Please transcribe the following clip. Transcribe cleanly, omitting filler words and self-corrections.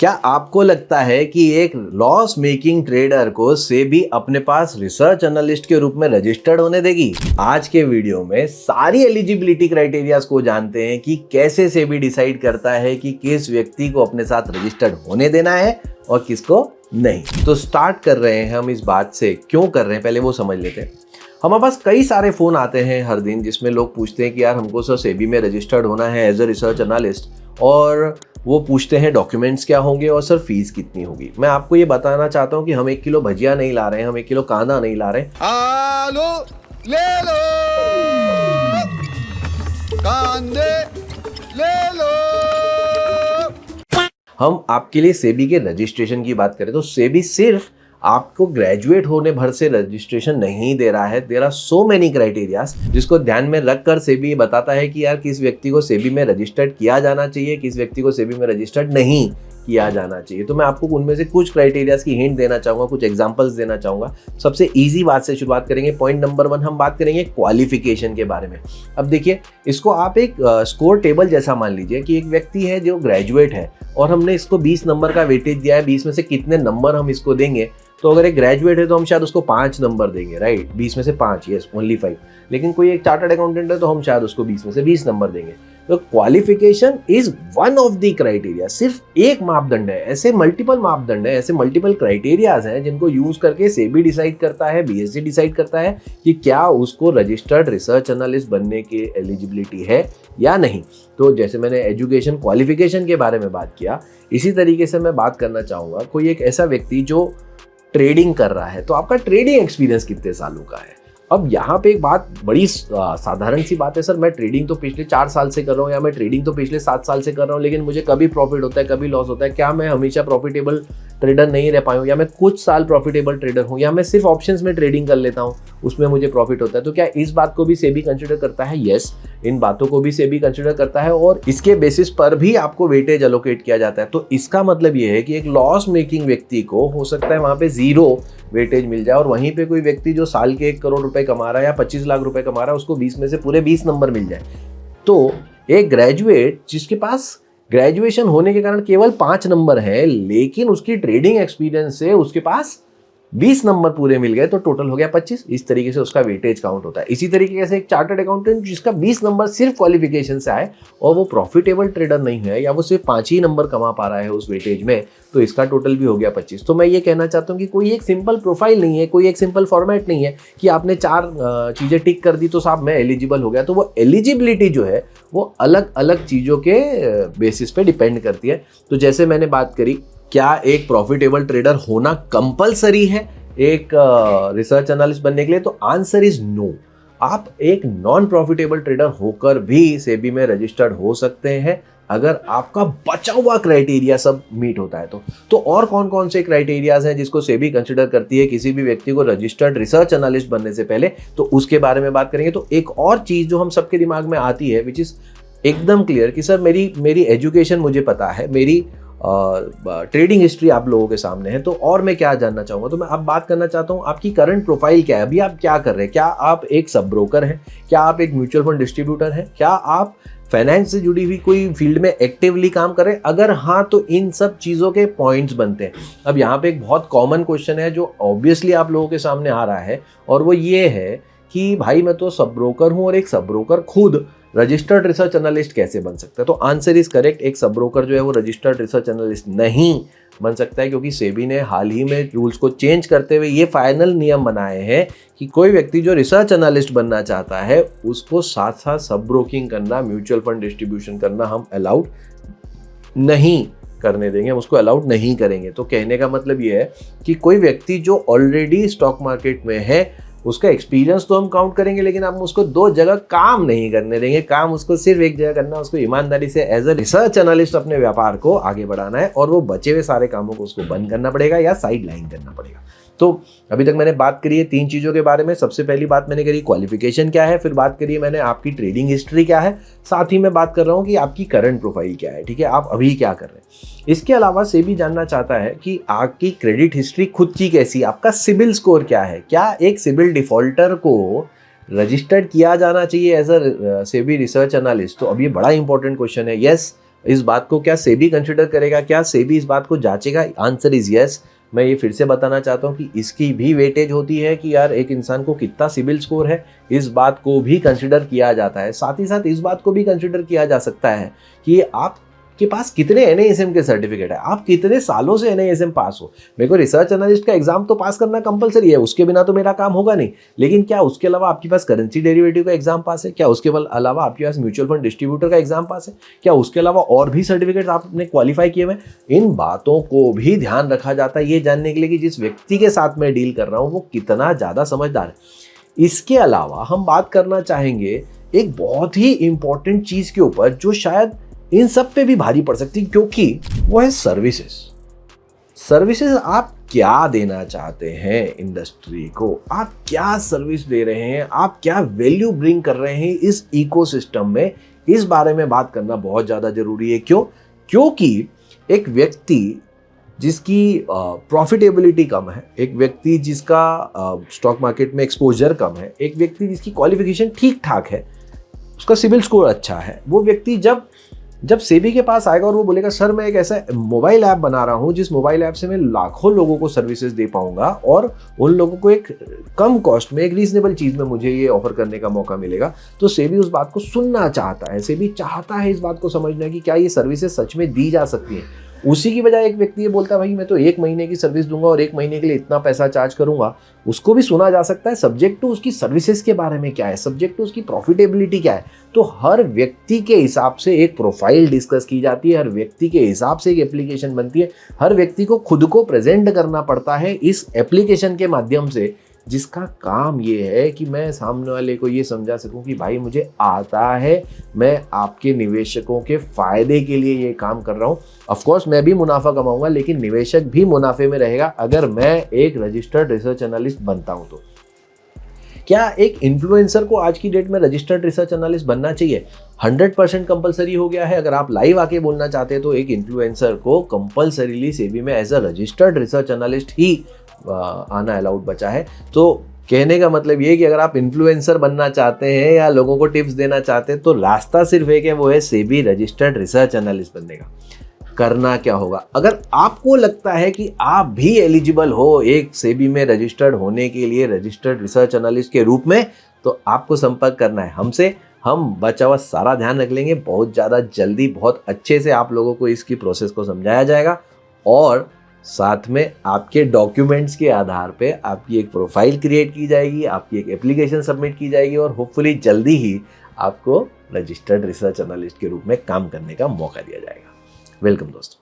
क्या आपको लगता है कि एक लॉस मेकिंग ट्रेडर को सेबी अपने पास रिसर्च एनालिस्ट के रूप में रजिस्टर्ड होने देगी? आज के वीडियो में सारी एलिजिबिलिटी क्राइटेरियाज को जानते हैं कि कैसे सेबी डिसाइड करता है कि किस व्यक्ति को अपने साथ रजिस्टर्ड होने देना है और किसको नहीं। तो स्टार्ट कर रहे हैं हम इस बात से, क्यों कर रहे हैं पहले वो समझ लेते हैं। हमारे पास कई सारे फ़ोन आते हैं हर दिन जिसमें लोग पूछते हैं कि यार हमको सर सेबी में रजिस्टर्ड होना है एज अ रिसर्च एनालिस्ट, और वो पूछते हैं डॉक्यूमेंट्स क्या होंगे और सर फीस कितनी होगी। मैं आपको ये बताना चाहता हूँ कि हम 1 किलो भजिया नहीं ला रहे हैं, हम 1 किलो कांदा नहीं ला रहे हैं। आलू ले लो, कांदे ले लो। हम आपके लिए सेबी के रजिस्ट्रेशन की बात करें तो सेबी सिर्फ आपको ग्रेजुएट होने भर से रजिस्ट्रेशन नहीं दे रहा है। There are so many criterias जिसको ध्यान में रखकर सेबी बताता है कि यार किस व्यक्ति को सेबी में रजिस्टर्ड किया जाना चाहिए, किस व्यक्ति को सेबी में रजिस्टर्ड नहीं किया जाना चाहिए। तो मैं आपको उनमें से कुछ क्राइटेरियाज की हिंट देना चाहूँगा, कुछ एग्जांपल्स देना चाहूँगा। सबसे ईजी बात से शुरुआत करेंगे। पॉइंट नंबर 1 हम बात करेंगे क्वालिफिकेशन के बारे में। अब देखिए, इसको आप एक स्कोर टेबल जैसा मान लीजिए कि एक व्यक्ति है जो ग्रेजुएट है और हमने इसको 20 नंबर का वेटेज दिया है। 20 में से कितने नंबर हम इसको देंगे? तो अगर एक ग्रेजुएट है तो हम शायद उसको 5 नंबर देंगे, राइट? 20 में से 5, यस, ओनली 5। लेकिन कोई एक चार्टर्ड अकाउंटेंट है तो हम शायद उसको 20 में से 20 नंबर देंगे। तो qualification is one of the criteria. सिर्फ एक मापदंड है, ऐसे मल्टीपल मापदंड है, ऐसे मल्टीपल क्राइटेरियाज हैं जिनको यूज करके सेबी डिसाइड करता है, बीएससी डिसाइड करता है कि क्या उसको रजिस्टर्ड रिसर्च एनालिस्ट बनने की एलिजिबिलिटी है या नहीं। तो जैसे मैंने एजुकेशन क्वालिफिकेशन के बारे में बात किया, इसी तरीके से मैं बात करना चाहूँगा कोई एक ऐसा व्यक्ति जो ट्रेडिंग कर रहा है, तो आपका ट्रेडिंग एक्सपीरियंस कितने सालों का है। अब यहाँ पे एक बात बड़ी साधारण सी बात है, सर मैं ट्रेडिंग तो पिछले 4 साल से कर रहा हूँ या मैं ट्रेडिंग तो पिछले 7 साल से कर रहा हूँ, लेकिन मुझे कभी प्रॉफिट होता है कभी लॉस होता है। क्या मैं हमेशा प्रॉफिटेबल ट्रेडर नहीं रह पाया हूँ, या मैं कुछ साल प्रॉफिटेबल ट्रेडर हूँ, या मैं सिर्फ ऑप्शंस में ट्रेडिंग कर लेता हूँ उसमें मुझे प्रॉफिट होता है। तो क्या इस बात को भी सेबी कंसिडर करता है? यस, इन बातों को भी सेबी कंसिडर करता है और इसके बेसिस पर भी आपको वेटेज एलोकेट किया जाता है। तो इसका मतलब ये है कि एक लॉस मेकिंग व्यक्ति को हो सकता है वहां पे 0 वेटेज मिल जाए और वहीं पे कोई व्यक्ति जो साल के 1 करोड़ रुपए कमा रहा है या 25 लाख रुपए कमा रहा है उसको 20 में से पूरे 20 नंबर मिल जाए। तो एक ग्रेजुएट जिसके पास ग्रेजुएशन होने के कारण केवल 5 नंबर है, लेकिन उसकी ट्रेडिंग एक्सपीरियंस से उसके पास 20 नंबर पूरे मिल गए, तो टोटल हो गया 25। इस तरीके से उसका वेटेज काउंट होता है। इसी तरीके से एक चार्टर्ड अकाउंटेंट जिसका 20 नंबर सिर्फ क्वालिफिकेशन से आए और वो प्रॉफिटेबल ट्रेडर नहीं है या वो सिर्फ 5 ही नंबर कमा पा रहा है उस वेटेज में, तो इसका टोटल भी हो गया 25। तो मैं ये कहना चाहता हूँ कि कोई एक सिंपल प्रोफाइल नहीं है, कोई एक सिंपल फॉर्मेट नहीं है कि आपने 4 चीज़ें टिक कर दी तो साहब मैं एलिजिबल हो गया। तो वो एलिजिबिलिटी जो है वो अलग अलग चीज़ों के बेसिस पे डिपेंड करती है। तो जैसे मैंने बात करी, क्या एक प्रॉफिटेबल ट्रेडर होना कंपलसरी है एक रिसर्च एनालिस्ट बनने के लिए? तो आंसर इज नो। आप एक नॉन प्रॉफिटेबल ट्रेडर होकर भी सेबी में रजिस्टर्ड हो सकते हैं अगर आपका बचा हुआ क्राइटेरिया सब मीट होता है। तो और कौन कौन से क्राइटेरियाज हैं जिसको सेबी कंसिडर करती है किसी भी व्यक्ति को रजिस्टर्ड रिसर्च एनालिस्ट बनने से पहले, तो उसके बारे में बात करेंगे। तो एक और चीज जो हम सबके दिमाग में आती है विच इज एकदम क्लियर कि सर मेरी एजुकेशन मुझे पता है, मेरी ट्रेडिंग हिस्ट्री आप लोगों के सामने है, तो और मैं क्या जानना चाहूँगा। तो मैं अब बात करना चाहता हूँ आपकी करंट प्रोफाइल क्या है, अभी आप क्या कर रहे हैं। क्या आप एक सब ब्रोकर हैं? क्या आप एक म्यूचुअल फंड डिस्ट्रीब्यूटर हैं? क्या आप फाइनेंस से जुड़ी हुई कोई फील्ड में एक्टिवली काम कर रहे हैं? अगर हाँ, तो इन सब चीज़ों के पॉइंट्स बनते हैं। अब यहाँ पे एक बहुत कॉमन क्वेश्चन है जो ऑब्वियसली आप लोगों के सामने आ रहा है, और वो ये है कि भाई मैं तो सब ब्रोकर हूँ और एक सब ब्रोकर खुद रजिस्टर्ड रिसर्च एनालिस्ट कैसे बन सकता है? तो आंसर इज करेक्ट। एक सब ब्रोकर जो है वो रजिस्टर्ड रिसर्च एनालिस्ट नहीं बन सकता है, क्योंकि सेबी ने हाल ही में रूल्स को चेंज करते हुए ये फाइनल नियम बनाए हैं कि कोई व्यक्ति जो रिसर्च एनालिस्ट बनना चाहता है उसको साथ साथ सब ब्रोकिंग करना, म्यूचुअल फंड डिस्ट्रीब्यूशन करना हम अलाउड नहीं करने देंगे, हम उसको अलाउड नहीं करेंगे। तो कहने का मतलब ये है कि कोई व्यक्ति जो ऑलरेडी स्टॉक मार्केट में है उसका एक्सपीरियंस तो हम काउंट करेंगे, लेकिन हम उसको 2 जगह काम नहीं करने देंगे। काम उसको सिर्फ एक जगह करना, उसको ईमानदारी से एज अ रिसर्च एनालिस्ट अपने व्यापार को आगे बढ़ाना है, और वो बचे हुए सारे कामों को उसको बंद करना पड़ेगा या साइड लाइन करना पड़ेगा। तो अभी तक मैंने बात करी है 3 चीज़ों के बारे में। सबसे पहली बात मैंने करी क्वालिफिकेशन क्या है, फिर बात करी मैंने आपकी ट्रेडिंग हिस्ट्री क्या है, साथ ही मैं बात कर रहा हूँ कि आपकी करंट प्रोफाइल क्या है, ठीक है, आप अभी क्या कर रहे हैं। इसके अलावा सेबी जानना चाहता है कि आपकी क्रेडिट हिस्ट्री खुद की कैसी, आपका सिबिल स्कोर क्या है। क्या एक सिबिल डिफॉल्टर को रजिस्टर्ड किया जाना चाहिए as a SEBI research analyst? तो अब ये बड़ा इंपॉर्टेंट क्वेश्चन है। यस, इस बात को क्या सेबी कंसिडर करेगा, क्या सेबी इस बात को जांचेगा? Answer is yes. मैं ये फिर से बताना चाहता हूँ कि इसकी भी वेटेज होती है कि यार एक इंसान को कितना सिबिल स्कोर है, इस बात को भी कंसिडर किया जाता है। साथ ही साथ इस बात को भी कंसिडर किया जा सकता है कि आपके पास कितने NISM के सर्टिफिकेट है, आप कितने सालों से NISM पास हो। मेरे को रिसर्च एनालिस्ट का एग्जाम तो पास करना कंपलसरी है, उसके बिना तो मेरा काम होगा नहीं। लेकिन क्या उसके अलावा आपके पास करेंसी डेरिवेटिव का एग्जाम पास है? क्या उसके अलावा आपके पास म्यूचुअल फंड डिस्ट्रीब्यूटर का एग्जाम पास है? क्या उसके अलावा और भी सर्टिफिकेट आपने क्वालिफाई किए हुए? इन बातों को भी ध्यान रखा जाता है ये जानने के लिए कि जिस व्यक्ति के साथ मैं डील कर रहा हूँ वो कितना ज़्यादा समझदार है। इसके अलावा हम बात करना चाहेंगे एक बहुत ही इंपॉर्टेंट चीज़ के ऊपर जो शायद इन सब पे भी भारी पड़ सकती है, क्योंकि वो है सर्विसेज। सर्विसेज आप क्या देना चाहते हैं इंडस्ट्री को, आप क्या सर्विस दे रहे हैं, आप क्या वैल्यू ब्रिंग कर रहे हैं इस इकोसिस्टम में, इस बारे में बात करना बहुत ज़्यादा जरूरी है। क्यों? क्योंकि एक व्यक्ति जिसकी प्रॉफिटेबिलिटी कम है, एक व्यक्ति जिसका स्टॉक मार्केट में एक्सपोजर कम है, एक व्यक्ति जिसकी क्वालिफिकेशन ठीक ठाक है, उसका सिबिल स्कोर अच्छा है, वो व्यक्ति जब सेबी के पास आएगा और वो बोलेगा सर मैं एक ऐसा मोबाइल ऐप बना रहा हूँ जिस मोबाइल ऐप से मैं लाखों लोगों को सर्विसेज दे पाऊंगा और उन लोगों को एक कम कॉस्ट में, एक रीजनेबल चीज़ में मुझे ये ऑफर करने का मौका मिलेगा, तो सेबी उस बात को सुनना चाहता है। सेबी चाहता है इस बात को समझना कि क्या ये सर्विसेज सच में दी जा सकती हैं। उसी की बजाय एक व्यक्ति ये बोलता है भाई मैं तो 1 महीने की सर्विस दूंगा और 1 महीने के लिए इतना पैसा चार्ज करूंगा, उसको भी सुना जा सकता है सब्जेक्ट टू उसकी सर्विसेज के बारे में क्या है, सब्जेक्ट टू उसकी प्रॉफिटेबिलिटी क्या है। तो हर व्यक्ति के हिसाब से एक प्रोफाइल डिस्कस की जाती है, हर व्यक्ति के हिसाब से एक एप्लीकेशन बनती है, हर व्यक्ति को खुद को प्रेजेंट करना पड़ता है इस एप्लीकेशन के माध्यम से, जिसका काम ये है कि मैं सामने वाले को ये समझा सकूं कि भाई मुझे आता है, मैं आपके निवेशकों के फायदे के लिए ये काम कर रहा हूं। ऑफ कोर्स मैं भी मुनाफा कमाऊंगा, लेकिन निवेशक भी मुनाफे में रहेगा अगर मैं एक रजिस्टर्ड रिसर्च एनालिस्ट बनता हूं। तो क्या एक इन्फ्लुएंसर को आज की डेट में रजिस्टर्ड रिसर्च एनालिस्ट बनना चाहिए? 100% कंपलसरी हो गया है। अगर आप लाइव आके बोलना चाहते हैं तो एक इन्फ्लुएंसर को कंपलसरीली सेबी में as a registered research analyst ही आना अलाउड बचा है। तो कहने का मतलब ये कि अगर आप इन्फ्लुएंसर बनना चाहते हैं या लोगों को टिप्स देना चाहते हैं तो रास्ता सिर्फ एक है, वो है सेबी रजिस्टर्ड रिसर्च एनालिस्ट बनने का। करना क्या होगा? अगर आपको लगता है कि आप भी एलिजिबल हो एक सेबी में रजिस्टर्ड होने के लिए रजिस्टर्ड रिसर्च एनालिस्ट के रूप में, तो आपको संपर्क करना है हमसे। हम बचा हुआ सारा ध्यान रख लेंगे। बहुत ज़्यादा जल्दी बहुत अच्छे से आप लोगों को इसकी प्रोसेस को समझाया जाएगा और साथ में आपके डॉक्यूमेंट्स के आधार पे आपकी एक प्रोफाइल क्रिएट की जाएगी, आपकी एक एप्लीकेशन सबमिट की जाएगी और होपफुली जल्दी ही आपको रजिस्टर्ड रिसर्च एनालिस्ट के रूप में काम करने का मौका दिया जाएगा। वेलकम दोस्तों।